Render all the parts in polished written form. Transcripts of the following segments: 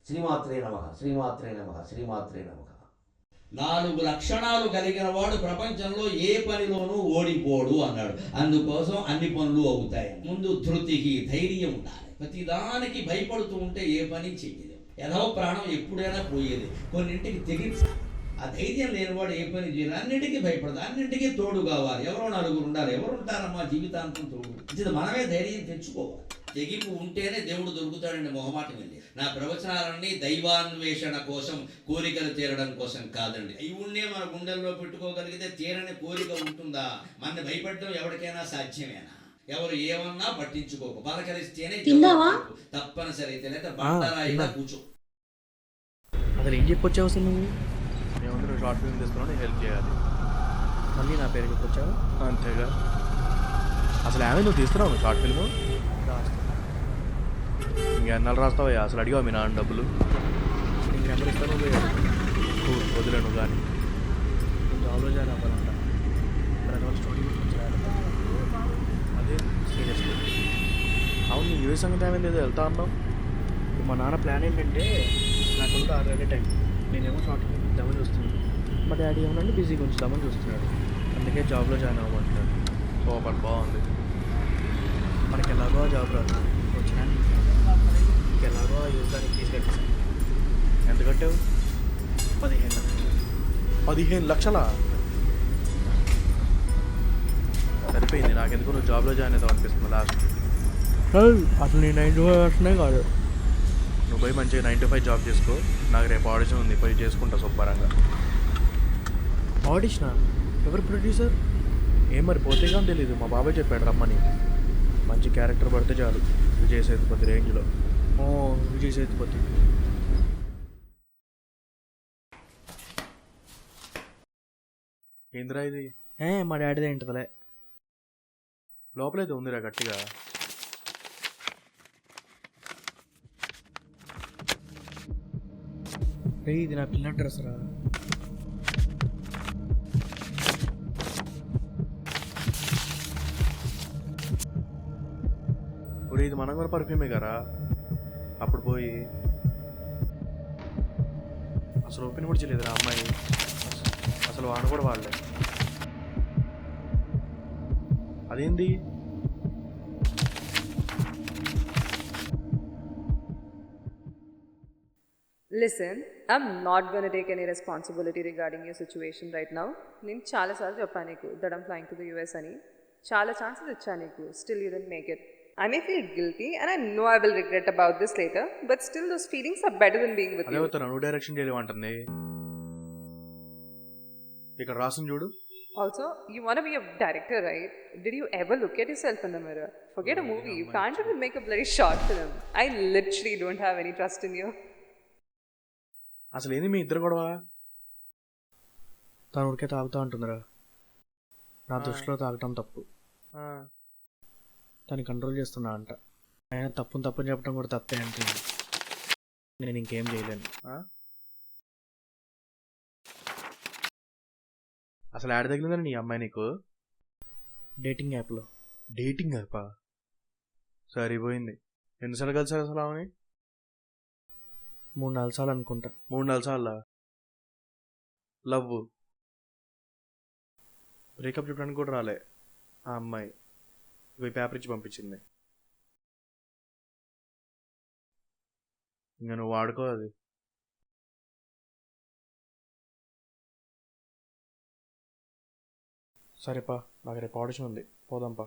శ్రీమాత్రే నమః, శ్రీమాత్రే నమః, శ్రీమాత్రే నమః. 4 లక్షణాలు కలిగిన వాడు ప్రపంచంలో ఏ పనిలోనూ ఓడిపోడు అన్నాడు. అందుకోసం అన్ని పనులు అవుతాయి. ముందు ధృతికి, ధైర్యం ఉండాలి. ప్రతిదానికి భయపడుతూ ఉంటే ఏ పని చెయ్యదు. ఏదో ప్రాణం ఎప్పుడైనా పోయేది. కొన్నింటికి తెగించి ఆ ధైర్యం లేనివాడు ఏ పని చేయరు. అన్నింటికీ భయపడదు, అన్నింటికీ తోడు కావాలి. ఎవరో నలుగురు ఉండాలి. ఎవరు ఉంటారమ్మా జీవితాంతం తోడు? ఇది మనమే ధైర్యం తెచ్చుకోవాలి. తెగింపు ఉంటేనే దేవుడు దొరుకుతాడండి. మొహమాటం వెళ్ళి నా ప్రవచనాలన్నీ దైవాన్వేషణ కోసం, కోరికలు తీరడం కోసం కాదండి. దేవుణ్ణే మన గుండెల్లో పెట్టుకోగలిగితే తీరని కోరిక ఉంటుందా? మన భయపడడం ఎవరికైనా సాధ్యమేనా? ఎవరు ఏమన్నా పట్టించుకోకు, పలకరిస్తేనే తప్పనిసరి అయితే, లేదా బండరాయిగా కూర్చో. అసలు ఏం చెప్పొచ్చావు అసలు నువ్వు? ఏమంటే షార్ట్ ఫిల్మ్ తీసుకున్నావు, హెల్ప్ చేయాలి. మళ్ళీ నా పేరు చెప్పొచ్చావు? అంతేగా. అసలు ఏమైనా నువ్వు తీస్తున్నావు షార్ట్ ఫిల్మ్? ఇంకెన్నాళ్ళు రాస్తావా? అసలు అడిగావు మీ నాన్న డబ్బులు? నీకు నెంబర్ ఇస్తాను, వదిలే నువ్వు కానీ. నేను జాబ్లో జాయిన్ అవ్వాలంట. ప్రతి స్టోరీ అదే సీరియస్లీ. అవును, నీ యూఎస్ సంగతి ఏమైంది? వెళ్తా అన్నావు. మా నాన్న ప్లాన్ ఏంటంటే నాకు 6 గంటల టైం, నేనేమో షార్ట్ ఫిల్మ్ ఇద్దామని చూస్తున్నాను. మా డాడీ ఏమన్నా బిజీగా ఉంచుదామని చూస్తున్నాడు. అందుకే జాబ్లో జాయిన్ అవ్వమంటున్నాడు. సూపర్, బాగుంది. మనకి ఎలాగో జాబ్ రాదు, వచ్చినా ఎలాగో యూజ్ దానికి తీసుకెళ్ళాను. ఎంత కట్టావు? 15 లక్షలు. 15 లక్షలా? సరిపోయింది. నాకెందుకు నువ్వు జాబ్లో జాయిన్ అవుతావు అనిపిస్తుంది లాస్ట్. అసలు నేను 9 to 5 వర్షనే కాదు. నువ్వు పోయి మంచిగా 9 to 5 జాబ్ చేసుకో. నాకు రేపు ఆడిషన్ ఉంది, పోయి చేసుకుంటా శుభ్రంగా. ఆడిషనా? ఎవరు ప్రొడ్యూసర్? ఏం మరి పోతే కానీ తెలీదు. మా బాబాయ్ చెప్పాడు రమ్మని. మంచి క్యారెక్టర్ పడితే చాలు, విజయ్ సేతుపతి రేంజ్లో. ఓ, విజయ్ సేతుపతి. ఏందిరా ఇది? మా డాడీదే ఏంటలే. లోపలైతే ఉందిరా గట్టిగా. ఇది నా పిల్ల డ్రెస్ రా. ఇప్పుడు ఇది మనం కూడా పర్ఫ్యూమే కదా. అప్పుడు పోయి అసలు ఓపెన్ కూడా చేయలేదురా అమ్మాయి. అసలు వాన కూడా వాడలే. అదేంది? Listen, I'm not going to take any responsibility regarding your situation right now. నేను చాలాసార్లు చెప్పాను నీకు that I'm flying to the US అని. చాలా ఛాన్సెస్ ఇచ్చాను నీకు. Still you didn't make it. I may feel guilty and I know I will regret about this later, but still those feelings are better than being with అదే you. అవుతాను, నువ్వు direction చేయలేమంటుంది. ఇక్కడ రాసింది చూడు. Also, you want to be a director, right? Did you ever look at yourself in the mirror? Forget a movie. You can't even make a bloody short film. I literally don't have any trust in you. అసలు ఏంది మీ ఇద్దరు గొడవ? తను ఉడికే తాగుతూ ఉంటుందిరా. నా దృష్టిలో తాగటం తప్పు. తను కంట్రోల్ చేస్తున్నా అంట. ఆయన తప్పుని చెప్పడం కూడా తప్పే అంటే నేను ఇంకేం చేయలేను. అసలు యాడ్ తగిలిందని నీ అమ్మాయి నీకు? డేటింగ్ యాప్లో. డేటింగ్ యాపా? సరిపోయింది. ఎన్నిసార్లు కలిసారు అసలు ఆమెని? 3-4 సార్లు అనుకుంటా. 3-4 సార్లా? లవ్ బ్రేకప్ చెప్పడానికి కూడా రాలే ఆ అమ్మాయి. ఇవి పేపర్ ఇచ్చి పంపించింది. ఇంకా నువ్వు వాడుకో అది. సరేపా, నాకు రేపు ఆడిషన్ ఉంది, పోదాంపా.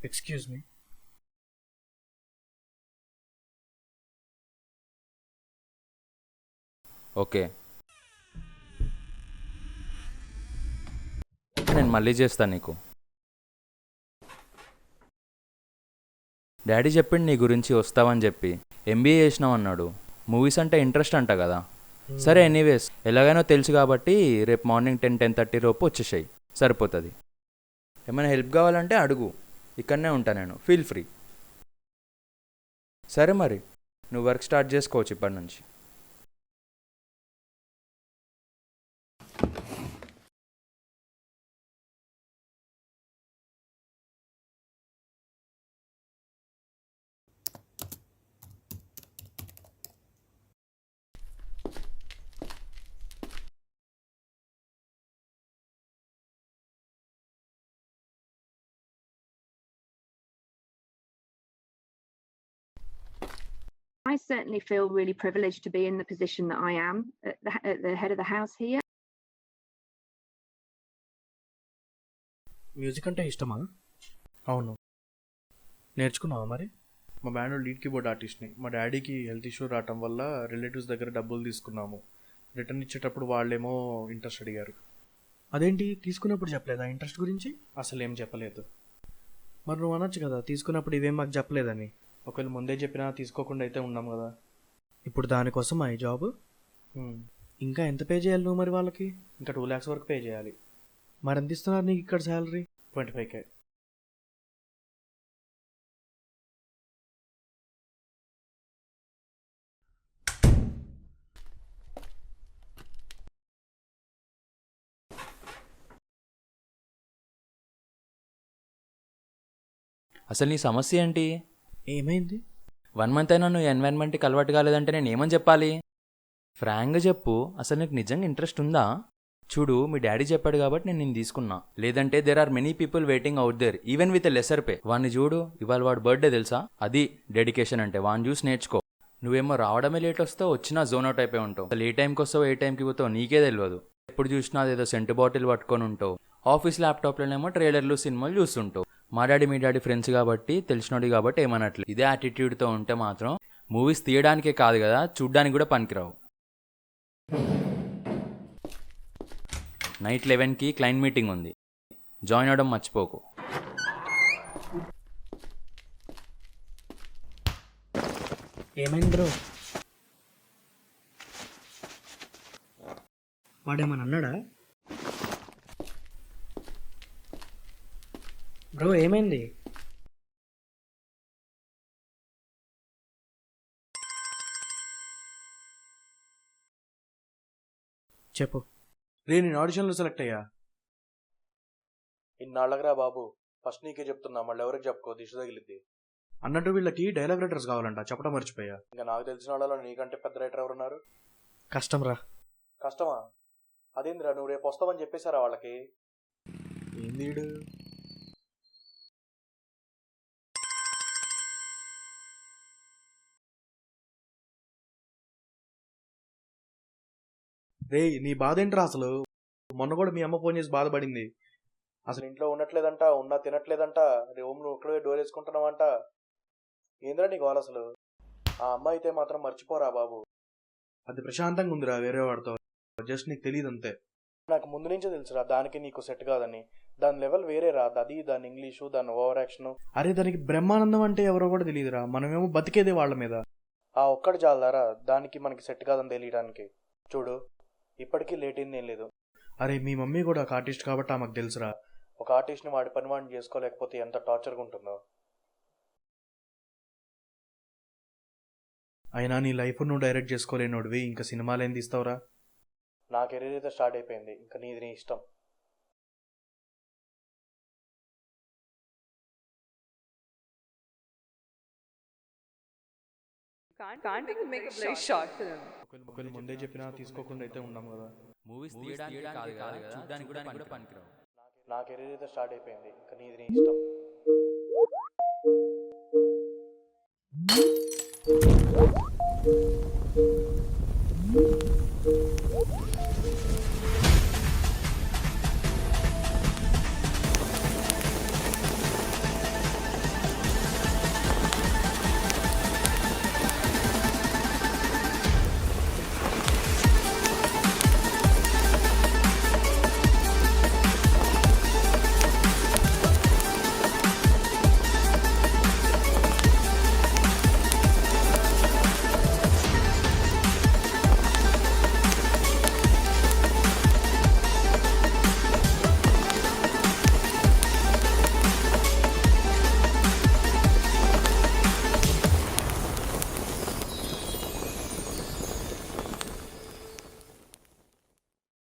Excuse me. ఓకే, నేను మళ్ళీ చేస్తాను నీకు. డాడీ చెప్పిండు నీ గురించి వస్తావని చెప్పి. ఎంబీఏ చేసినావు అన్నాడు. మూవీస్ అంటే ఇంట్రెస్ట్ అంట కదా. సరే ఎనీవేస్ ఎలాగైనా తెలుసు కాబట్టి రేపు మార్నింగ్ 10-10:30 లోపు వచ్చేసాయి, సరిపోతుంది. ఏమైనా హెల్ప్ కావాలంటే అడుగు, ఇక్కడనే ఉంటా నేను, ఫీల్ ఫ్రీ. సరే మరి నువ్వు వర్క్ స్టార్ట్ చేసుకోవచ్చు ఇప్పటి నుంచి. I certainly feel really privileged to be in the position that I am at the head of the house here. Music అంటే ఇష్టమా? అవును. నేర్చుకున్నావా మరి? మా బ్యాండ్లో లీడ్ కీబోర్డ్ ఆర్టిస్ట్ని. మా డాడీకి హెల్త్ ఇష్యూ రావటం వల్ల రిలేటివ్స్ దగ్గర డబ్బులు తీసుకున్నాము. రిటర్న్ ఇచ్చేటప్పుడు వాళ్ళేమో ఇంట్రెస్ట్ అడిగారు. అదేంటి తీసుకున్నప్పుడు చెప్పలేదా ఇంట్రెస్ట్ గురించి? అసలు ఏం చెప్పలేదు. మరి నువ్వు అనొచ్చు కదా తీసుకున్నప్పుడు ఇవేం మాకు చెప్పలేదని. ఒకవేళ ముందే చెప్పినా తీసుకోకుండా అయితే ఉన్నాం కదా. ఇప్పుడు దానికోసం ఈ జాబ్. ఇంకా ఎంత పే చేయాలి నువ్వు మరి వాళ్ళకి? ఇంకా 2 lakhs వరకు పే చేయాలి. మరి ఎంత ఇస్తున్నారు నీకు ఇక్కడ శాలరీ? 25K. అసలు నీ సమస్య ఏంటి? ఏమైంది? 1 month అయినా నువ్వు ఎన్వైర్న్మెంట్కి అలవాటు కాలేదంటే నేను ఏమని చెప్పాలి? ఫ్రాంక్గా చెప్పు, అసలు నీకు నిజంగా ఇంట్రెస్ట్ ఉందా? చూడు, మీ డాడీ చెప్పాడు కాబట్టి నేను తీసుకున్నా, లేదంటే there are many people waiting out there even with lesser pay. వాడిని చూడు, ఇవాళ వాడు బర్త్డే తెలుసా? అది డెడికేషన్ అంటే. వాడిని చూసి నేర్చుకో. నువ్వేమో రావడమే లేట్ వస్తావు, వచ్చినా జోన్ అవుట్ అయిపోయి ఉంటావు. అసలు ఏ టైంకి వస్తావు ఏ టైంకి పోతావు నీకే తెలియదు. ఎప్పుడు చూసినా అదేదో సెంటు బాటిల్ పట్టుకొని ఉంటావు. ఆఫీస్ ల్యాప్టాప్లోనేమో ట్రైలర్లు సినిమాలు చూస్తుంటావు. మా డాడీ మీ డాడీ ఫ్రెండ్స్ కాబట్టి తెలిసినోడు కాబట్టి ఏమనట్లేదు. ఇదే యాటిట్యూడ్తో ఉంటే మాత్రం మూవీస్ తీయడానికే కాదు కదా, చూడ్డానికి కూడా పనికిరావు. నైట్ 11కి క్లయింట్ మీటింగ్ ఉంది, జాయిన్ అవడం మర్చిపోకు. ఏమైంది బ్రో? వాడేమని అన్నాడా? బ్రో ఏమైంది? చెప్పు. నేను ఆడిషన్లో సెలెక్ట్ అయ్యా. ఇన్నాళ్ళగరా బాబు, ఫస్ట్ నీకే చెప్తున్నా, మళ్ళీ ఎవరికి చెప్పుకో, దిశ తగిలిద్ది. అన్నట్టు వీళ్ళకి డైలాగ్ రైటర్స్ కావాలంట, చెప్పడం మర్చిపోయా. ఇంకా నాకు తెలిసిన వాళ్ళలో నీకంటే పెద్ద రైటర్ ఎవరున్నారు? కష్టం రా. కష్టమా? అదేందిరా, నువ్వు రేపు వస్తావని చెప్పేశారా వాళ్ళకి? ఏంది రే, నీ బాధ ఏంట్రా అసలు? మొన్న కూడా మీ అమ్మ ఫోన్ చేసి బాధపడింది. అసలు ఇంట్లో ఉండట్లేదంట, ఉన్నా తినట్లేదంట, రూమ్ నువ్వు ఒక్కడే డోర్ వేసుకుంటున్నావంట. ఏంద్రా నీ గోల అసలు? ఆ అమ్మ అయితే మాత్రం మర్చిపోరా బాబు. అది ప్రశాంతంగా ఉందిరా వేరే వాడితో, జస్ట్ నీకు తెలియదు అంతే. నాకు ముందు నుంచే తెలుసురా దానికి నీకు సెట్ కాదని. దాని లెవెల్ వేరే రా, అది దాని ఇంగ్లీషు, దాని ఓవర్ యాక్షన్. అరే దానికి బ్రహ్మానందం అంటే ఎవరో కూడా తెలియదురా, మనమేమో బతికేదే వాళ్ళ మీద. ఆ ఒక్కటి చాలదారా దానికి మనకి సెట్ కాదని తెలియడానికి. చూడు, ఇప్పటికీ లేట్ అయింది ఏం లేదు. అరే మీ మమ్మీ కూడా ఒక ఆర్టిస్ట్ కాబట్టి ఆమెకు తెలుసురా, ఒక ఆర్టిస్ట్ని వాడి పని వాడిని చేసుకోలేకపోతే ఎంత టార్చర్గా ఉంటుందో. అయినా నీ లైఫ్ నువ్వు డైరెక్ట్ చేసుకోలేనోడివి, ఇంకా సినిమాలు ఏం తీస్తావురా? నా కెరీర్ అయితే స్టార్ట్ అయిపోయింది, ఇంకా నీది నీ ఇష్టం. Can't we make a very short film? ఒకవేళ ముందే చెప్పినా తీసుకోకుండా అయితే ఉన్నాం కదా. మూవీస్ తీయడానికి కాదు కదా, చూడ్డానికి కూడా పనికిరావు. నా కెరీర్ అయితే స్టార్ట్ అయిపోయింది, ఇంకా నీది నీ ఇష్టం.